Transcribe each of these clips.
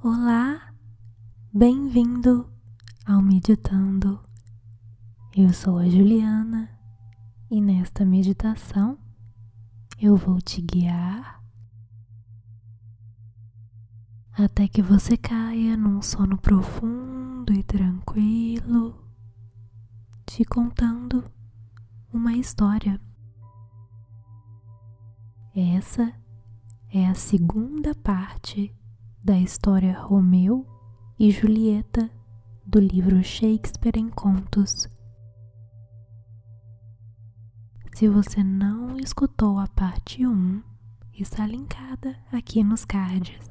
Olá, bem-vindo ao Meditando. Eu sou a Juliana e nesta meditação eu vou te guiar até que você caia num sono profundo e tranquilo, te contando uma história. Essa é a segunda parte da história Romeu e Julieta do livro Shakespeare em Contos. Se você não escutou a parte 1, está linkada aqui nos cards.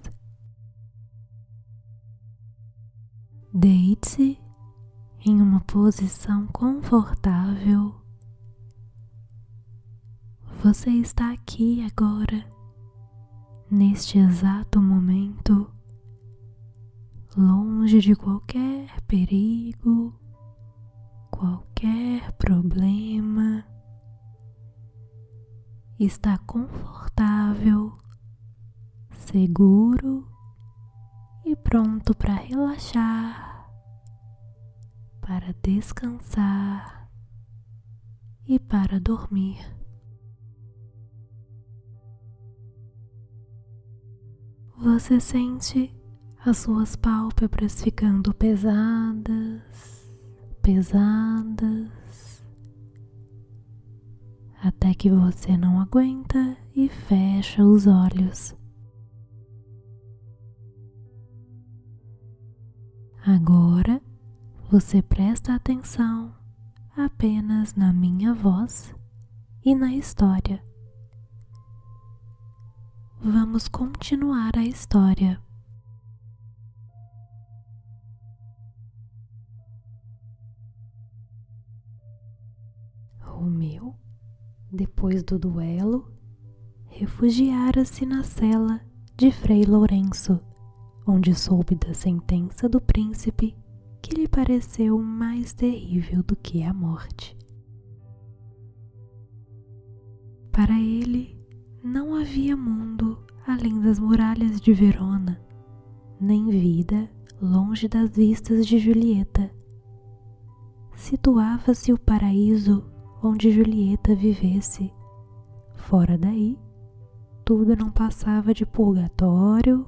Deite-se em uma posição confortável. Você está aqui agora, neste exato momento, longe de qualquer perigo, qualquer problema. Está confortável, seguro e pronto para relaxar, para descansar e para dormir. Você sente as suas pálpebras ficando pesadas, até que você não aguenta e fecha os olhos. Agora você presta atenção apenas na minha voz e na história. Vamos continuar a história. Romeu, depois do duelo, refugiara-se na cela de Frei Lourenço, onde soube da sentença do príncipe que lhe pareceu mais terrível do que a morte. Para ele, não havia mundo além das muralhas de Verona, nem vida longe das vistas de Julieta. Situava-se o paraíso onde Julieta vivesse. Fora daí, tudo não passava de purgatório,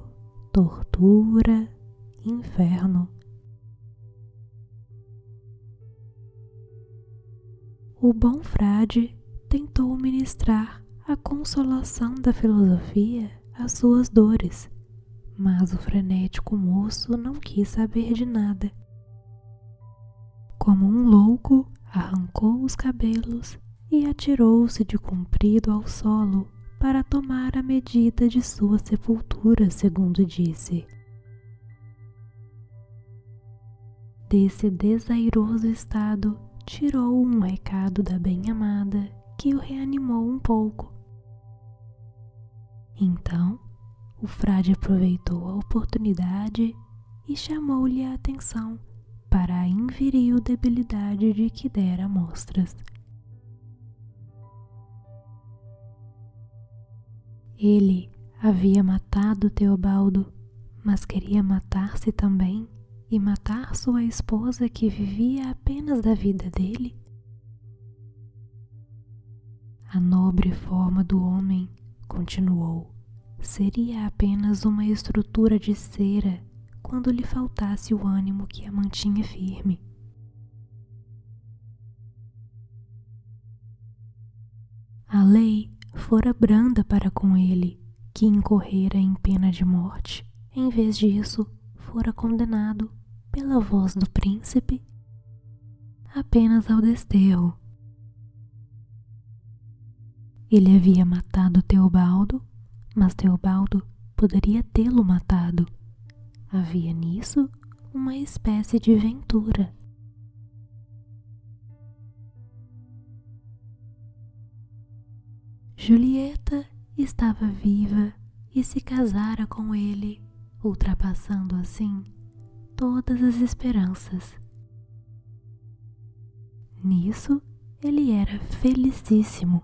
tortura, inferno. O bom frade tentou ministrar a consolação da filosofia às suas dores, mas o frenético moço não quis saber de nada. Como um louco, arrancou os cabelos e atirou-se de comprido ao solo para tomar a medida de sua sepultura, segundo disse. Desse desairoso estado, tirou um recado da bem-amada que o reanimou um pouco. Então, o frade aproveitou a oportunidade e chamou-lhe a atenção para a inviril debilidade de que dera mostras. Ele havia matado Teobaldo, mas queria matar-se também e matar sua esposa que vivia apenas da vida dele? A nobre forma do homem, continuou, seria apenas uma estrutura de cera quando lhe faltasse o ânimo que a mantinha firme. A lei fora branda para com ele, que incorrera em pena de morte. Em vez disso, fora condenado, pela voz do príncipe, apenas ao desterro. Ele havia matado Teobaldo, mas Teobaldo poderia tê-lo matado. Havia nisso uma espécie de ventura. Julieta estava viva e se casara com ele, ultrapassando assim todas as esperanças Nisso, ele era felicíssimo.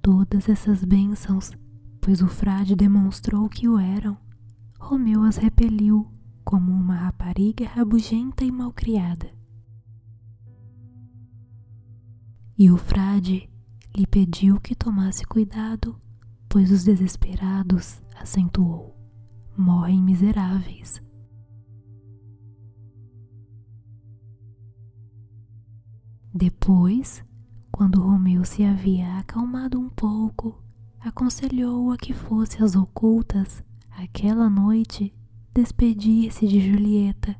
Todas essas bênçãos, pois o frade demonstrou que o eram, Romeu as repeliu como uma rapariga rabugenta e malcriada. E o frade lhe pediu que tomasse cuidado, pois os desesperados, acentuou, morrem miseráveis. Depois, quando Romeu se havia acalmado um pouco, aconselhou-o a que fosse às ocultas, aquela noite, despedir-se de Julieta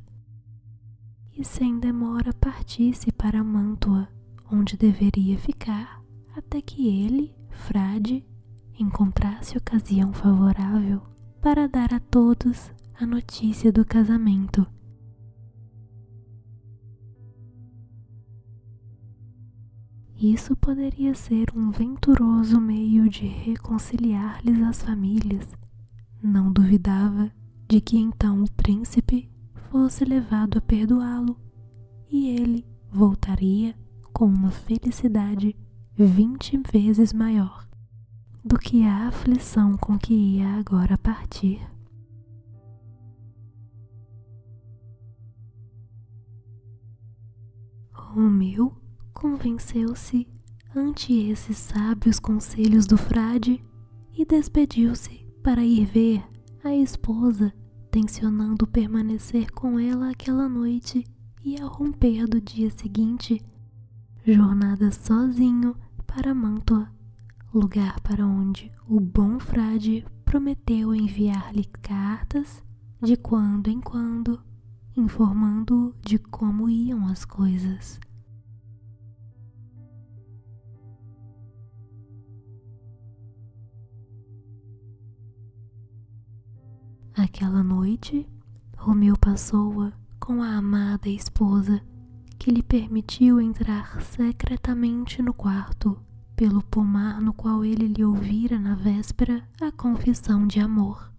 e sem demora partisse para Mântua, onde deveria ficar até que ele, frade, encontrasse ocasião favorável para dar a todos a notícia do casamento. Isso poderia ser um venturoso meio de reconciliar-lhes as famílias. Não duvidava de que então o príncipe fosse levado a perdoá-lo e ele voltaria com uma felicidade 20 vezes maior do que a aflição com que ia agora partir. Romeu convenceu-se ante esses sábios conselhos do frade e despediu-se para ir ver a esposa, tencionando permanecer com ela aquela noite e ao romper do dia seguinte, jornada sozinho para Mântua, lugar para onde o bom frade prometeu enviar-lhe cartas de quando em quando, informando-o de como iam as coisas. Aquela noite, Romeu passou-a com a amada esposa, que lhe permitiu entrar secretamente no quarto, pelo pomar no qual ele lhe ouvira na véspera a confissão de amor.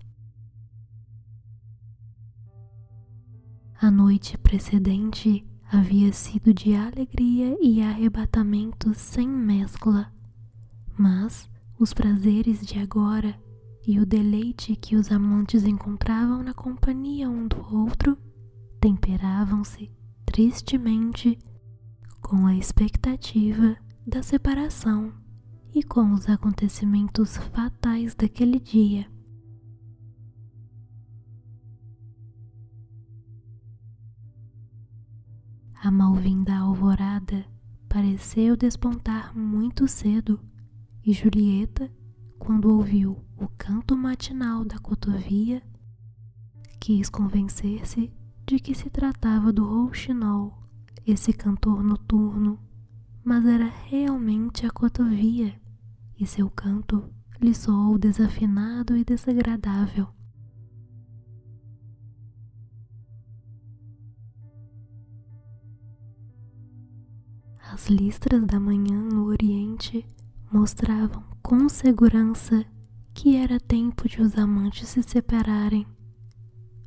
A noite precedente havia sido de alegria e arrebatamento sem mescla, mas os prazeres de agora e o deleite que os amantes encontravam na companhia um do outro temperavam-se tristemente com a expectativa da separação e com os acontecimentos fatais daquele dia. A malvinda alvorada pareceu despontar muito cedo e Julieta, quando ouviu o canto matinal da cotovia, quis convencer-se de que se tratava do rouxinol, esse cantor noturno, mas era realmente a cotovia, e seu canto lhe soou desafinado e desagradável. As listras da manhã no Oriente mostravam com segurança que era tempo de os amantes se separarem.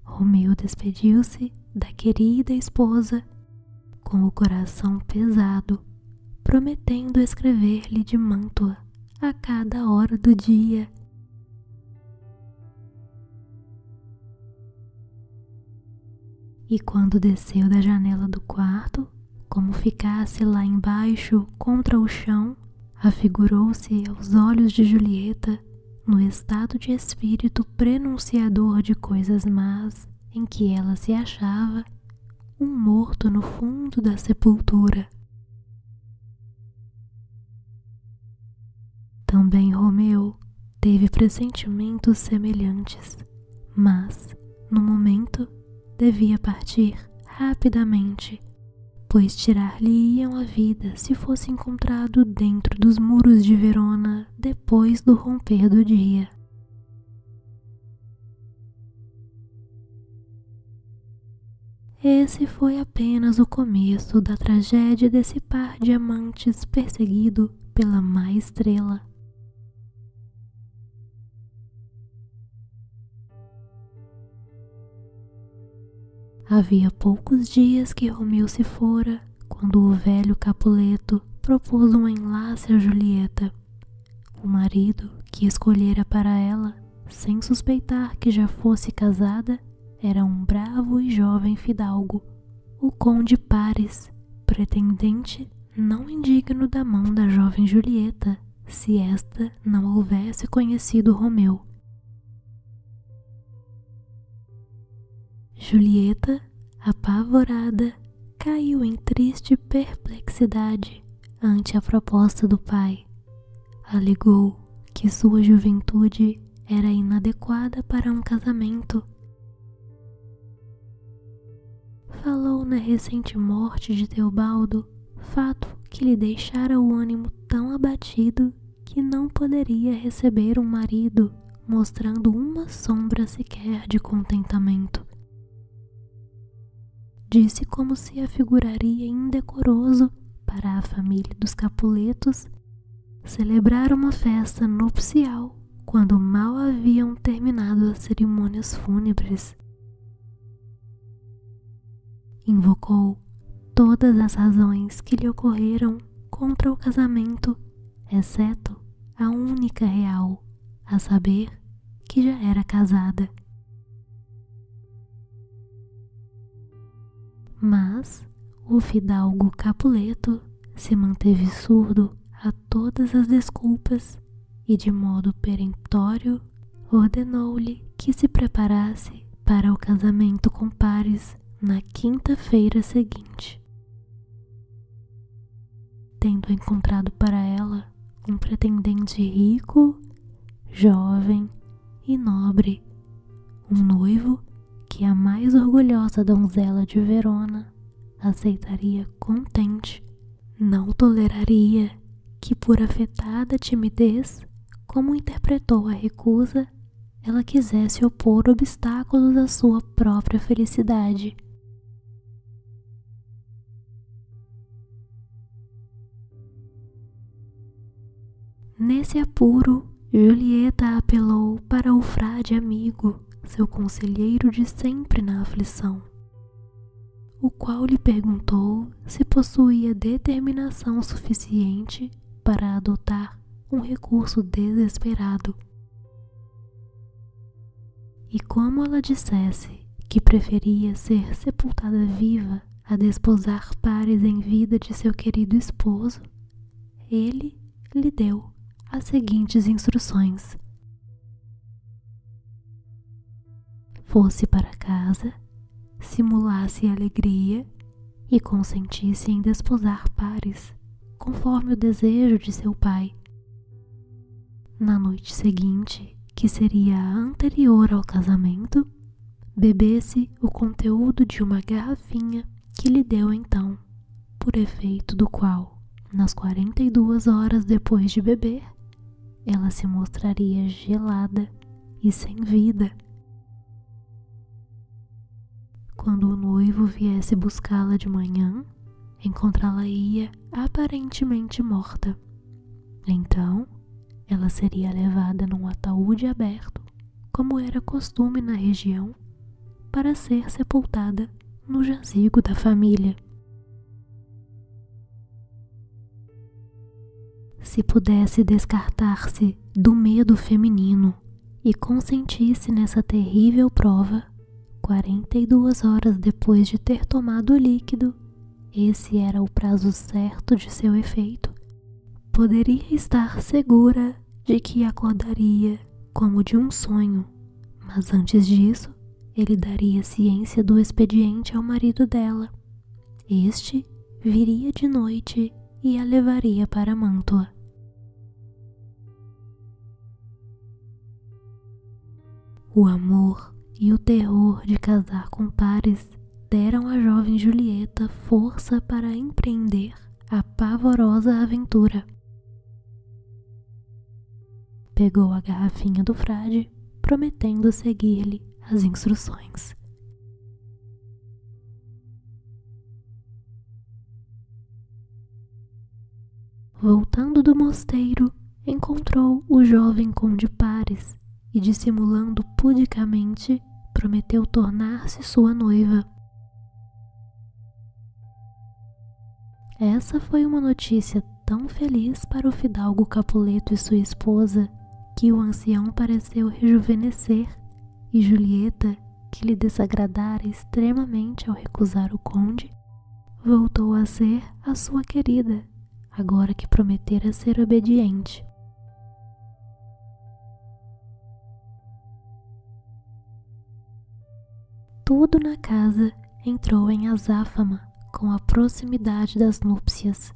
Romeu despediu-se da querida esposa com o coração pesado, prometendo escrever-lhe de Mântua a cada hora do dia. E quando desceu da janela do quarto, como ficasse lá embaixo contra o chão, afigurou-se aos olhos de Julieta, no estado de espírito prenunciador de coisas más em que ela se achava, um morto no fundo da sepultura. Também Romeu teve pressentimentos semelhantes, mas, no momento, devia partir rapidamente, pois tirar-lhe-iam a vida se fosse encontrado dentro dos muros de Verona depois do romper do dia. Esse foi apenas o começo da tragédia desse par de amantes perseguido pela má estrela. Havia poucos dias que Romeu se fora, quando o velho Capuleto propôs um enlace a Julieta. O marido que escolhera para ela, sem suspeitar que já fosse casada, era um bravo e jovem fidalgo, o conde Paris, pretendente não indigno da mão da jovem Julieta, se esta não houvesse conhecido Romeu. Julieta, apavorada, caiu em triste perplexidade ante a proposta do pai. Alegou que sua juventude era inadequada para um casamento. Falou na recente morte de Teobaldo, fato que lhe deixara o ânimo tão abatido que não poderia receber um marido mostrando uma sombra sequer de contentamento. Disse como se afiguraria indecoroso para a família dos Capuletos celebrar uma festa nupcial quando mal haviam terminado as cerimônias fúnebres. Invocou todas as razões que lhe ocorreram contra o casamento, exceto a única real, a saber, que já era casada. Mas o fidalgo Capuleto se manteve surdo a todas as desculpas e, de modo peremptório, ordenou-lhe que se preparasse para o casamento com Paris na quinta-feira seguinte. Tendo encontrado para ela um pretendente rico, jovem e nobre, um noivo que a mais orgulhosa donzela de Verona aceitaria contente, não toleraria que, por afetada timidez, como interpretou a recusa, ela quisesse opor obstáculos à sua própria felicidade. Nesse apuro, Julieta apelou para o frade amigo, seu conselheiro de sempre na aflição, o qual lhe perguntou se possuía determinação suficiente para adotar um recurso desesperado. E como ela dissesse que preferia ser sepultada viva a desposar Paris em vida de seu querido esposo, ele lhe deu as seguintes instruções: fosse para casa, simulasse alegria e consentisse em desposar Paris, conforme o desejo de seu pai. Na noite seguinte, que seria a anterior ao casamento, bebesse o conteúdo de uma garrafinha que lhe deu então, por efeito do qual, nas 42 horas depois de beber, ela se mostraria gelada e sem vida. Quando o noivo viesse buscá-la de manhã, encontrá-la-ia aparentemente morta. Então, ela seria levada num ataúde aberto, como era costume na região, para ser sepultada no jazigo da família. Se pudesse descartar-se do medo feminino e consentisse nessa terrível prova, 42 horas depois de ter tomado o líquido, esse era o prazo certo de seu efeito, poderia estar segura de que acordaria como de um sonho, mas antes disso, ele daria ciência do expediente ao marido dela. Este viria de noite e a levaria para Mântua. O amor e o terror de casar com Paris deram à jovem Julieta força para empreender a pavorosa aventura. Pegou a garrafinha do frade, prometendo seguir-lhe as instruções. Voltando do mosteiro, encontrou o jovem conde Paris e, dissimulando pudicamente, prometeu tornar-se sua noiva. Essa foi uma notícia tão feliz para o fidalgo Capuleto e sua esposa que o ancião pareceu rejuvenescer, e Julieta, que lhe desagradara extremamente ao recusar o conde, voltou a ser a sua querida, agora que prometera ser obediente. Tudo na casa entrou em azáfama com a proximidade das núpcias.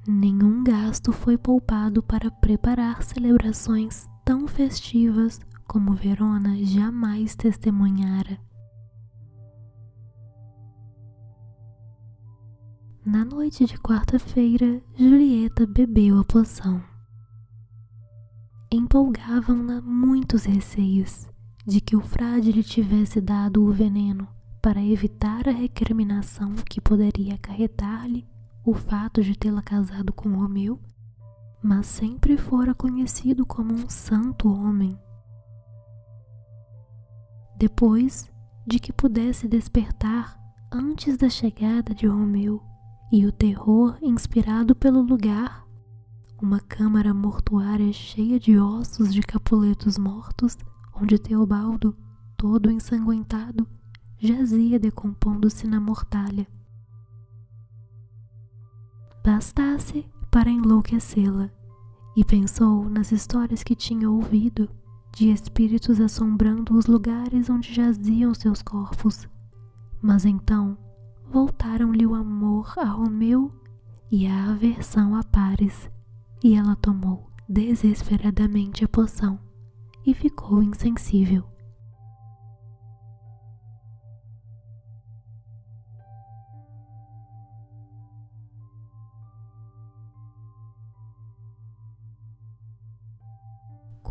Nenhum gasto foi poupado para preparar celebrações tão festivas como Verona jamais testemunhara. Na noite de quarta-feira, Julieta bebeu a poção. Empolgavam-na muitos receios de que o frade lhe tivesse dado o veneno para evitar a recriminação que poderia acarretar-lhe o fato de tê-la casado com Romeu, mas sempre fora conhecido como um santo homem. Depois de que pudesse despertar antes da chegada de Romeu e o terror inspirado pelo lugar, uma câmara mortuária cheia de ossos de Capuletos mortos, onde Teobaldo, todo ensanguentado, jazia decompondo-se na mortalha. Bastasse para enlouquecê-la, e pensou nas histórias que tinha ouvido de espíritos assombrando os lugares onde jaziam seus corpos. Mas então voltaram-lhe o amor a Romeu e a aversão a Paris, e ela tomou desesperadamente a poção e ficou insensível.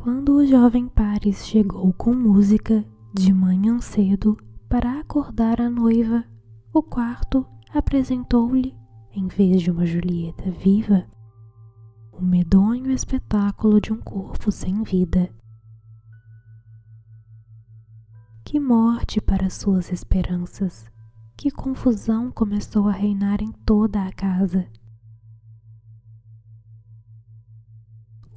Quando o jovem Paris chegou com música de manhã cedo para acordar a noiva, o quarto apresentou-lhe, em vez de uma Julieta viva, o medonho espetáculo de um corpo sem vida. Que morte para suas esperanças! Que confusão começou a reinar em toda a casa!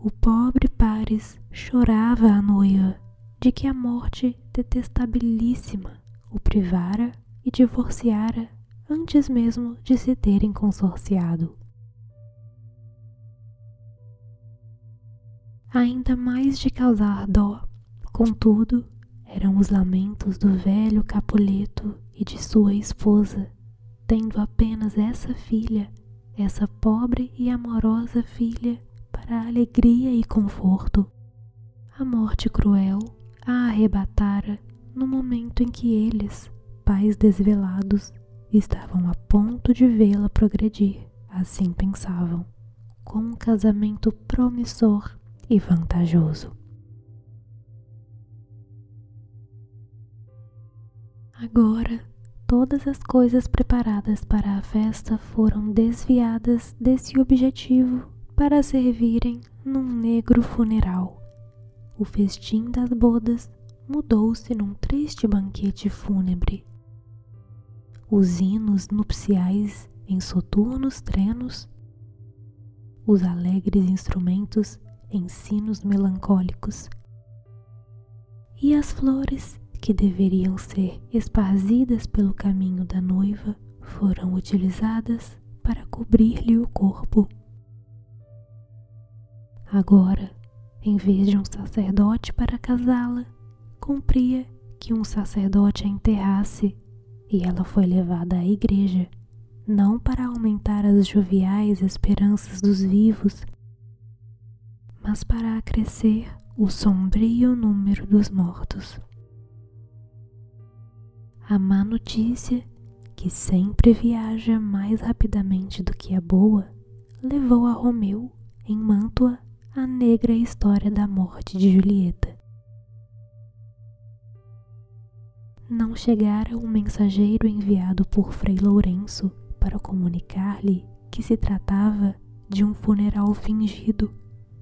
O pobre Paris chorava a noiva de que a morte detestabilíssima o privara e divorciara antes mesmo de se terem consorciado. Ainda mais de causar dó, contudo, eram os lamentos do velho Capuleto e de sua esposa, tendo apenas essa filha, essa pobre e amorosa filha, para alegria e conforto. A morte cruel a arrebatara no momento em que eles, pais desvelados, estavam a ponto de vê-la progredir, assim pensavam, com um casamento promissor e vantajoso. Agora, todas as coisas preparadas para a festa foram desviadas desse objetivo para servirem num negro funeral. O festim das bodas mudou-se num triste banquete fúnebre. Os hinos nupciais em soturnos trenos, os alegres instrumentos em sinos melancólicos, e as flores que deveriam ser esparzidas pelo caminho da noiva foram utilizadas para cobrir-lhe o corpo. Agora, em vez de um sacerdote para casá-la, cumpria que um sacerdote a enterrasse, e ela foi levada à igreja, não para aumentar as joviais esperanças dos vivos, mas para acrescer o sombrio número dos mortos. A má notícia, que sempre viaja mais rapidamente do que a boa, levou a Romeu, em Mântua, a negra história da morte de Julieta. Não chegara um mensageiro enviado por Frei Lourenço para comunicar-lhe que se tratava de um funeral fingido,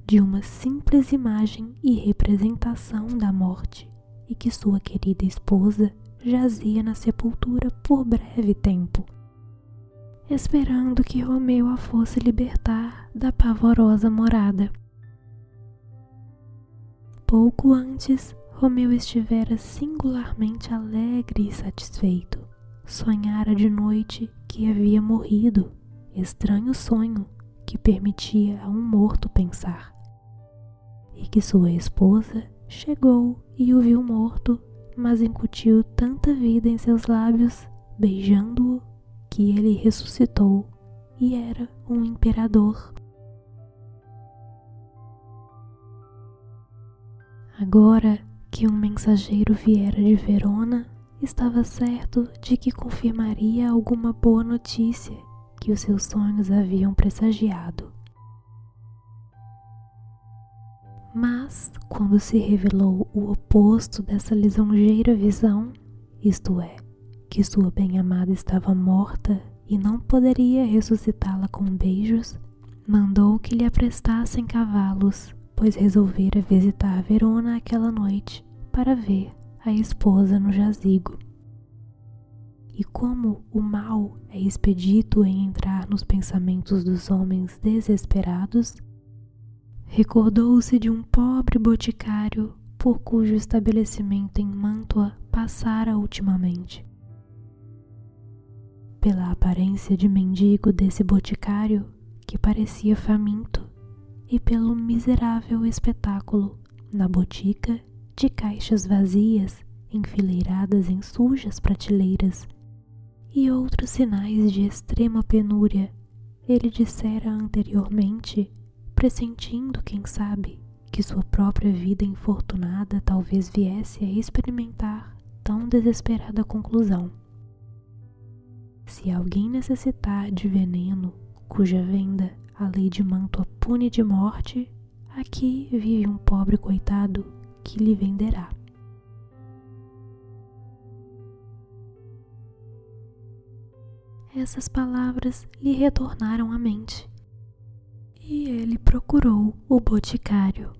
de uma simples imagem e representação da morte, e que sua querida esposa jazia na sepultura por breve tempo. esperando que Romeu a fosse libertar da pavorosa morada. Pouco antes, Romeu estivera singularmente alegre e satisfeito. Sonhara de noite que havia morrido, estranho sonho que permitia a um morto pensar, e que sua esposa chegou e o viu morto, mas incutiu tanta vida em seus lábios, beijando-o, que ele ressuscitou e era um imperador. Agora que um mensageiro viera de Verona, estava certo de que confirmaria alguma boa notícia que os seus sonhos haviam pressagiado. Mas, quando se revelou o oposto dessa lisonjeira visão, isto é, que sua bem-amada estava morta e não poderia ressuscitá-la com beijos, mandou que lhe aprestassem cavalos, pois resolvera visitar Verona aquela noite para ver a esposa no jazigo. E como o mal é expedito em entrar nos pensamentos dos homens desesperados, recordou-se de um pobre boticário por cujo estabelecimento em Mântua passara ultimamente. Pela aparência de mendigo desse boticário, que parecia faminto, e pelo miserável espetáculo na botica de caixas vazias enfileiradas em sujas prateleiras e outros sinais de extrema penúria, ele dissera anteriormente, pressentindo, quem sabe, que sua própria vida infortunada talvez viesse a experimentar tão desesperada conclusão: se alguém necessitar de veneno cuja venda a lei de Mântua pune de morte, aqui vive um pobre coitado que lhe venderá. Essas palavras lhe retornaram à mente, e ele procurou o boticário.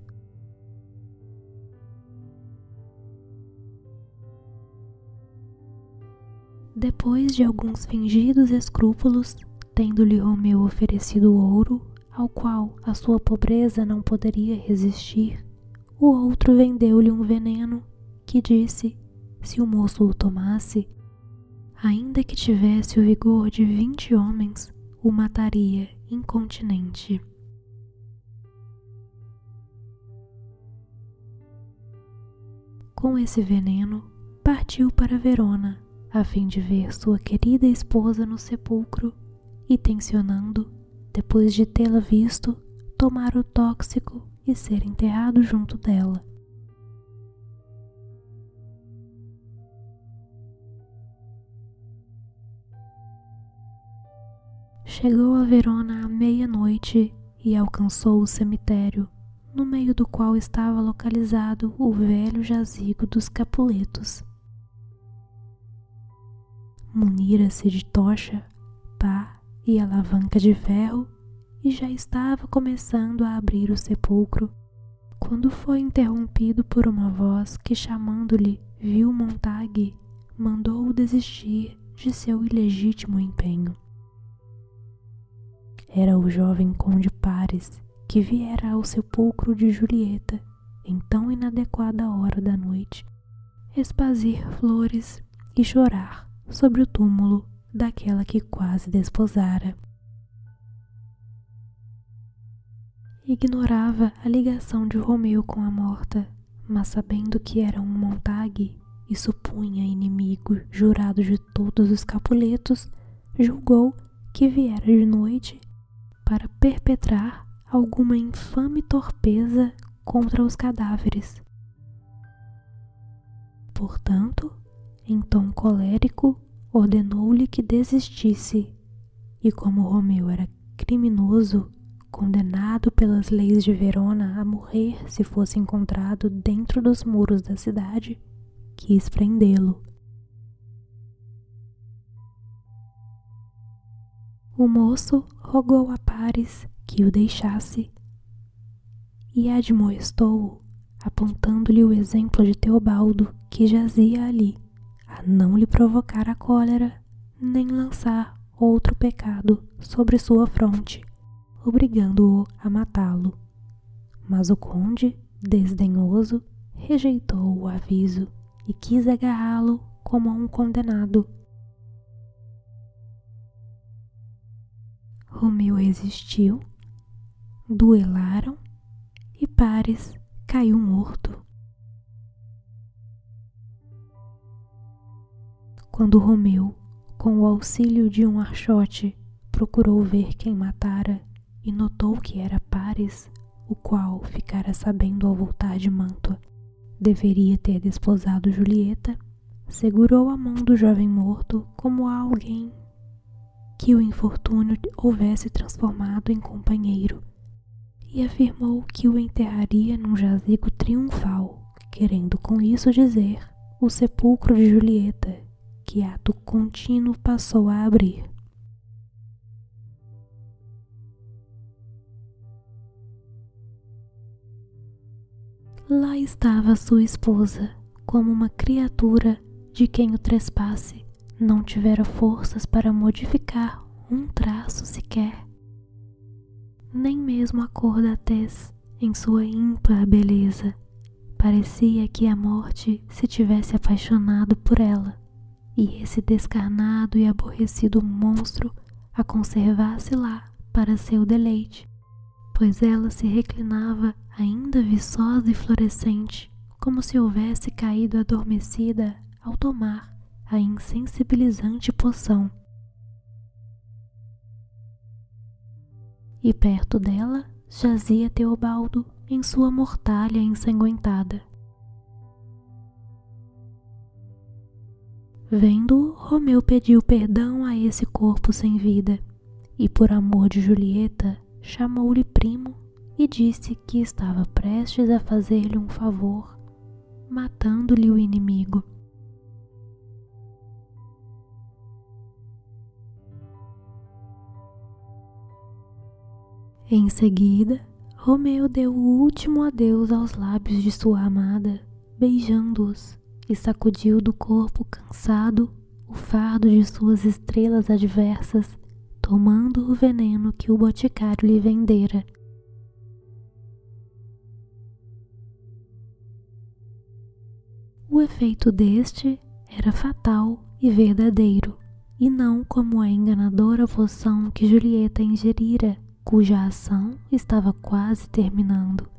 Depois de alguns fingidos escrúpulos, tendo-lhe Romeu oferecido ouro, ao qual a sua pobreza não poderia resistir, o outro vendeu-lhe um veneno que disse, se o moço o tomasse, ainda que tivesse o vigor de 20 homens, o mataria incontinenti. Com esse veneno, partiu para Verona, a fim de ver sua querida esposa no sepulcro e tencionando, depois de tê-la visto, tomar o tóxico e ser enterrado junto dela. Chegou a Verona à meia-noite e alcançou o cemitério, no meio do qual estava localizado o velho jazigo dos Capuletos. Munira-se de tocha, pá e alavanca de ferro e já estava começando a abrir o sepulcro, quando foi interrompido por uma voz que, chamando-lhe Vilmontague, mandou-o desistir de seu ilegítimo empenho. Era o jovem conde Paris, que viera ao sepulcro de Julieta, em tão inadequada hora da noite, espazir flores e chorar sobre o túmulo daquela que quase desposara. Ignorava a ligação de Romeu com a morta, mas sabendo que era um Montague e supunha inimigo jurado de todos os Capuletos, julgou que viera de noite para perpetrar alguma infame torpeza contra os cadáveres. Portanto, em tom colérico, ordenou-lhe que desistisse, e como Romeu era criminoso, condenado pelas leis de Verona a morrer se fosse encontrado dentro dos muros da cidade, quis prendê-lo. O moço rogou a Paris que o deixasse e admoestou-o, apontando-lhe o exemplo de Teobaldo, que jazia ali, a não lhe provocar a cólera, nem lançar outro pecado sobre sua fronte, obrigando-o a matá-lo. Mas o conde, desdenhoso, rejeitou o aviso e quis agarrá-lo como a um condenado. Romeu resistiu, duelaram e Paris caiu morto. Quando Romeu, com o auxílio de um archote, procurou ver quem matara e notou que era Paris, o qual ficara sabendo ao voltar de Mantua, deveria ter desposado Julieta, segurou a mão do jovem morto como a alguém que o infortúnio houvesse transformado em companheiro e afirmou que o enterraria num jazigo triunfal, querendo com isso dizer o sepulcro de Julieta, que ato contínuo passou a abrir. Lá estava sua esposa, como uma criatura de quem o trespasse não tivera forças para modificar um traço sequer, nem mesmo a cor da tez em sua ímpar beleza. Parecia que a morte se tivesse apaixonado por ela, e esse descarnado e aborrecido monstro a conservasse lá para seu deleite, pois ela se reclinava ainda viçosa e florescente, como se houvesse caído adormecida ao tomar a insensibilizante poção. E perto dela jazia Teobaldo em sua mortalha ensanguentada. Vendo-o, Romeu pediu perdão a esse corpo sem vida, e por amor de Julieta, chamou-lhe primo e disse que estava prestes a fazer-lhe um favor, matando-lhe o inimigo. Em seguida, Romeu deu o último adeus aos lábios de sua amada, beijando-os, e sacudiu do corpo cansado o fardo de suas estrelas adversas, tomando o veneno que o boticário lhe vendera. O efeito deste era fatal e verdadeiro, e não como a enganadora poção que Julieta ingerira, cuja ação estava quase terminando.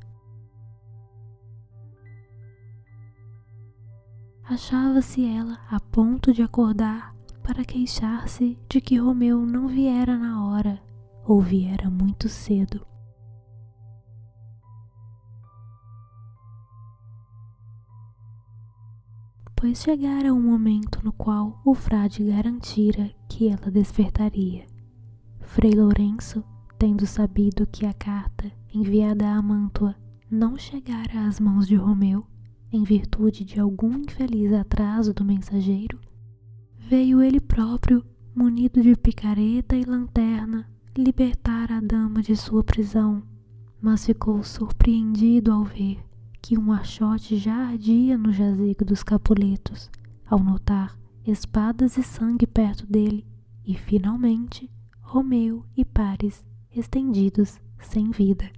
Achava-se ela a ponto de acordar para queixar-se de que Romeu não viera na hora, ou viera muito cedo. Pois chegara um momento no qual o frade garantira que ela despertaria. Frei Lourenço, tendo sabido que a carta enviada a Mantua não chegara às mãos de Romeu, em virtude de algum infeliz atraso do mensageiro, veio ele próprio, munido de picareta e lanterna, libertar a dama de sua prisão, mas ficou surpreendido ao ver que um archote já ardia no jazigo dos Capuletos, ao notar espadas e sangue perto dele, e finalmente Romeu e Paris estendidos sem vida.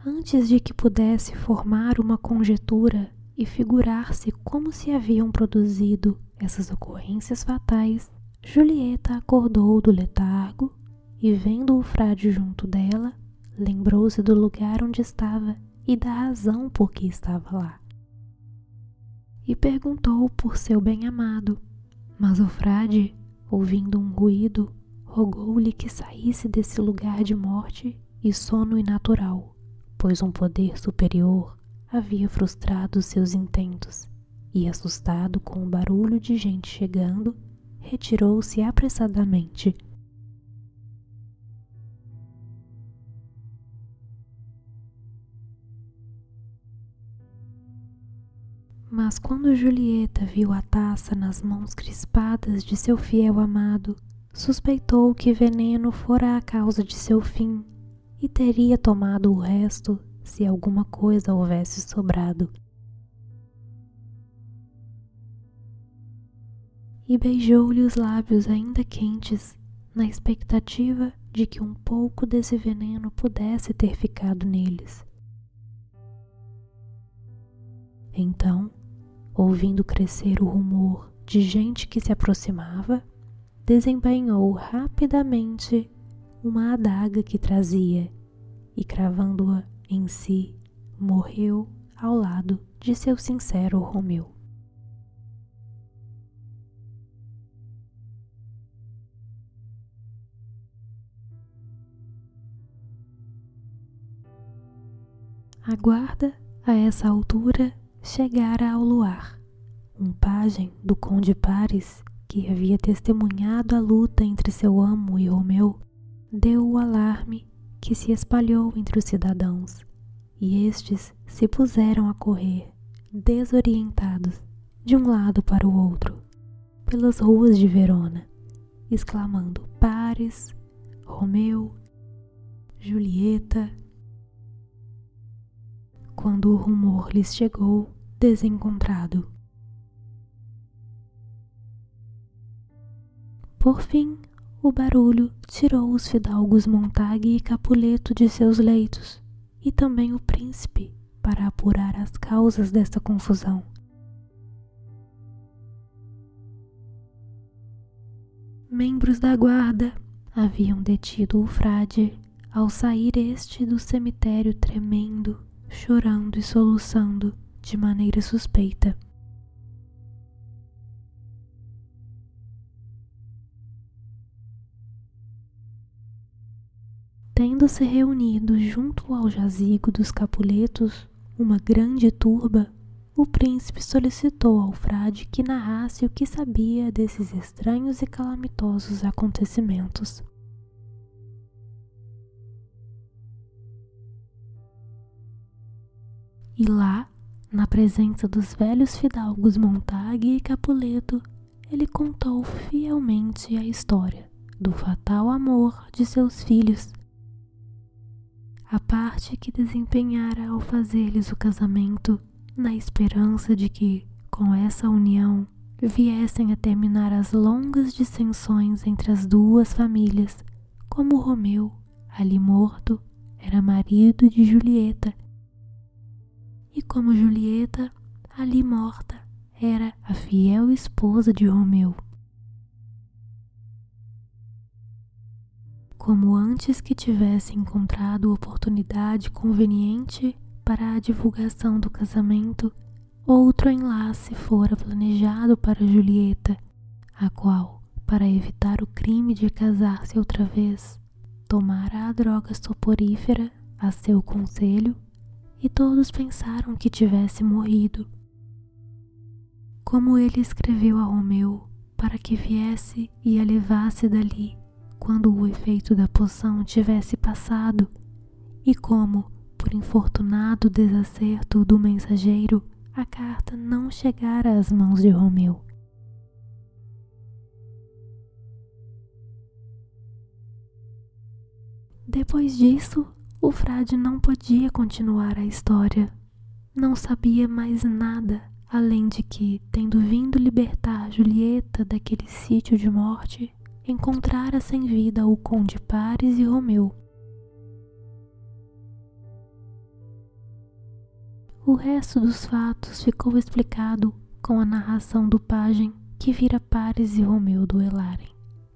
Antes de que pudesse formar uma conjetura e figurar-se como se haviam produzido essas ocorrências fatais, Julieta acordou do letargo e, vendo o frade junto dela, lembrou-se do lugar onde estava e da razão por que estava lá. E perguntou por seu bem-amado, mas o frade, ouvindo um ruído, rogou-lhe que saísse desse lugar de morte e sono inatural, pois um poder superior havia frustrado seus intentos, e, assustado com o barulho de gente chegando, retirou-se apressadamente. Mas quando Julieta viu a taça nas mãos crispadas de seu fiel amado, suspeitou que veneno fora a causa de seu fim e teria tomado o resto se alguma coisa houvesse sobrado. E beijou-lhe os lábios ainda quentes, na expectativa de que um pouco desse veneno pudesse ter ficado neles. Então, ouvindo crescer o rumor de gente que se aproximava, desembainhou rapidamente uma adaga que trazia e, cravando-a em si, morreu ao lado de seu sincero Romeu. A guarda, a essa altura, chegara ao luar. Um pajem do conde Paris, que havia testemunhado a luta entre seu amo e Romeu, deu o alarme que se espalhou entre os cidadãos, e estes se puseram a correr, desorientados, de um lado para o outro, pelas ruas de Verona, exclamando Paris, Romeu, Julieta. Quando o rumor lhes chegou desencontrado. Por fim, o barulho tirou os fidalgos Montague e Capuleto de seus leitos, e também o príncipe, para apurar as causas desta confusão. Membros da guarda haviam detido o frade ao sair este do cemitério tremendo, chorando e soluçando de maneira suspeita. Tendo-se reunido junto ao jazigo dos Capuletos uma grande turba, o príncipe solicitou ao frade que narrasse o que sabia desses estranhos e calamitosos acontecimentos. E lá, na presença dos velhos fidalgos Montague e Capuleto, ele contou fielmente a história do fatal amor de seus filhos, a parte que desempenhara ao fazer-lhes o casamento, na esperança de que, com essa união, viessem a terminar as longas dissensões entre as duas famílias, como Romeu, ali morto, era marido de Julieta, e como Julieta, ali morta, era a fiel esposa de Romeu. Como antes que tivesse encontrado oportunidade conveniente para a divulgação do casamento, outro enlace fora planejado para Julieta, a qual, para evitar o crime de casar-se outra vez, tomara a droga soporífera a seu conselho, e todos pensaram que tivesse morrido. Como ele escreveu a Romeu para que viesse e a levasse dali quando o efeito da poção tivesse passado, e como, por infortunado desacerto do mensageiro, a carta não chegara às mãos de Romeu. Depois disso, o frade não podia continuar a história. Não sabia mais nada, além de que, tendo vindo libertar Julieta daquele sítio de morte, encontrara sem vida o conde Paris e Romeu. O resto dos fatos ficou explicado com a narração do pajem que vira Paris e Romeu duelarem,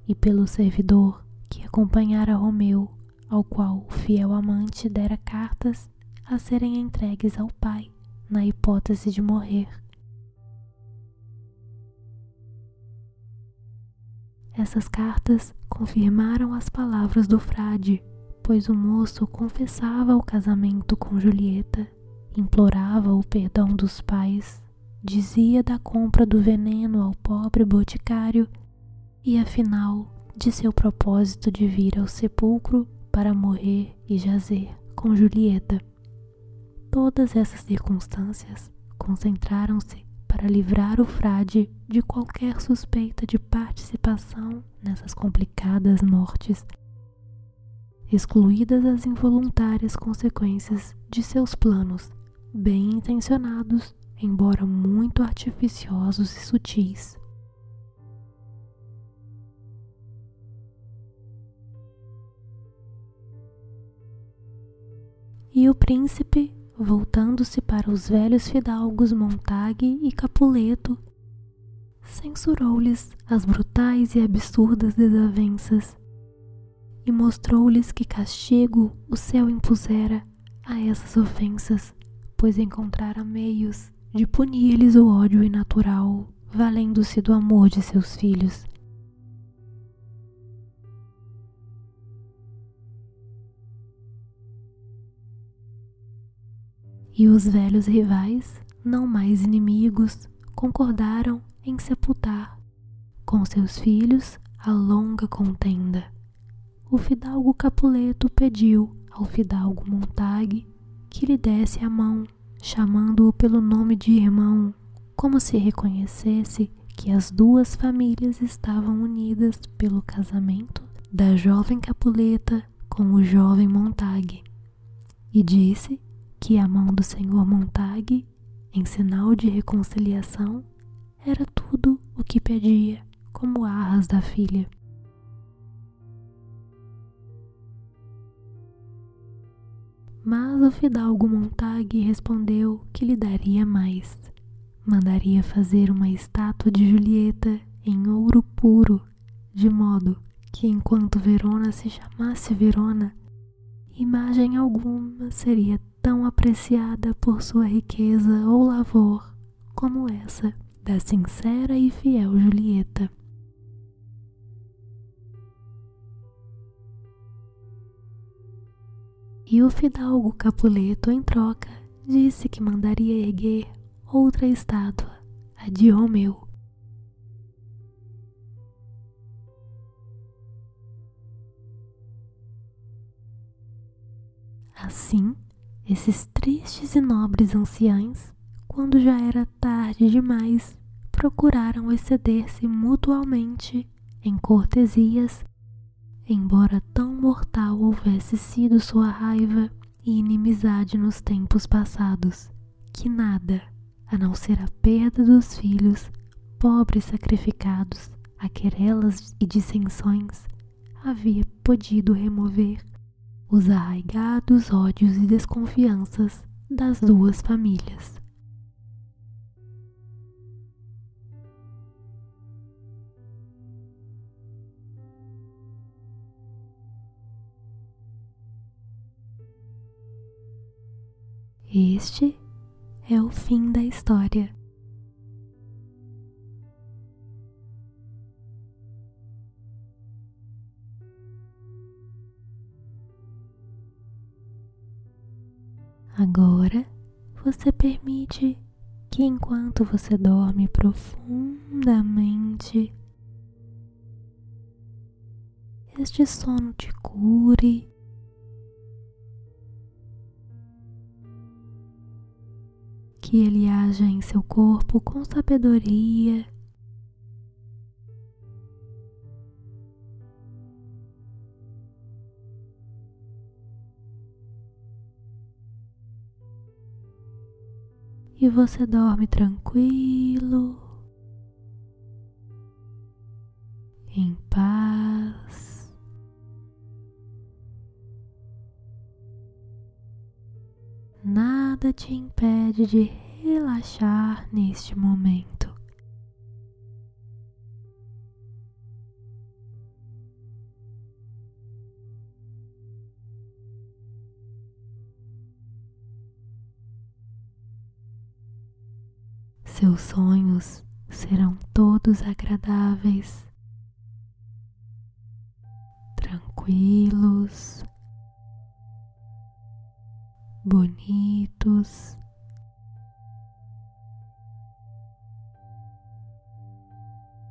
e pelo servidor que acompanhara Romeu, ao qual o fiel amante dera cartas a serem entregues ao pai, na hipótese de morrer. Essas cartas confirmaram as palavras do frade, pois o moço confessava o casamento com Julieta, implorava o perdão dos pais, dizia da compra do veneno ao pobre boticário e, afinal, de seu propósito de vir ao sepulcro para morrer e jazer com Julieta. Todas essas circunstâncias concentraram-se para livrar o frade de qualquer suspeita de participação nessas complicadas mortes. excluídas as involuntárias consequências de seus planos, bem intencionados, embora muito artificiosos e sutis. E o príncipe, voltando-se para os velhos fidalgos Montague e Capuleto, censurou-lhes as brutais e absurdas desavenças e mostrou-lhes que castigo o céu impusera a essas ofensas, pois encontrara meios de punir-lhes o ódio inatural, valendo-se do amor de seus filhos. E os velhos rivais, não mais inimigos, concordaram em sepultar com seus filhos a longa contenda. O fidalgo Capuleto pediu ao fidalgo Montague que lhe desse a mão, chamando-o pelo nome de irmão, como se reconhecesse que as duas famílias estavam unidas pelo casamento da jovem Capuleta com o jovem Montague, e disse que a mão do senhor Montague, em sinal de reconciliação, era tudo o que pedia, como arras da filha. Mas o fidalgo Montague respondeu que lhe daria mais. Mandaria fazer uma estátua de Julieta em ouro puro, de modo que enquanto Verona se chamasse Verona, imagem alguma seria tão apreciada por sua riqueza ou lavor como essa da sincera e fiel Julieta. E o fidalgo Capuleto, em troca, disse que mandaria erguer outra estátua, a de Romeu. Assim, esses tristes e nobres anciães, quando já era tarde demais, procuraram exceder-se mutuamente em cortesias, embora tão mortal houvesse sido sua raiva e inimizade nos tempos passados, que nada, a não ser a perda dos filhos, pobres sacrificados a querelas e dissensões, havia podido remover os arraigados ódios e desconfianças das duas famílias. Este é o fim da história. Agora você permite que, enquanto você dorme profundamente, este sono te cure, que ele haja em seu corpo com sabedoria, e você dorme tranquilo, em paz. Nada te impede de relaxar neste momento. Seus sonhos serão todos agradáveis, tranquilos, bonitos,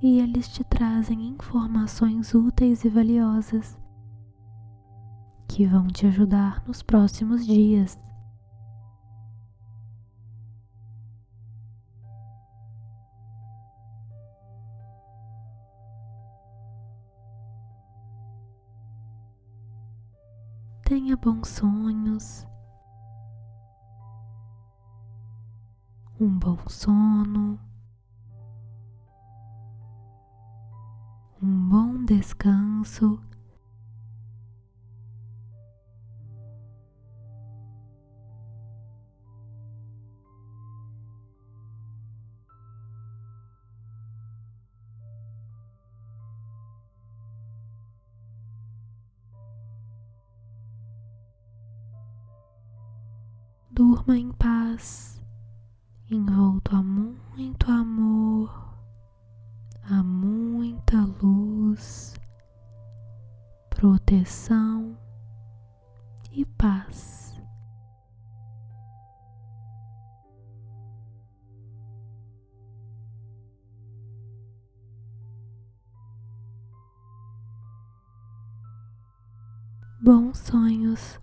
e eles te trazem informações úteis e valiosas que vão te ajudar nos próximos dias. bons sonhos, um bom sono, um bom descanso. Durma em paz, envolto a muito amor, a muita luz, proteção e paz. Bons sonhos.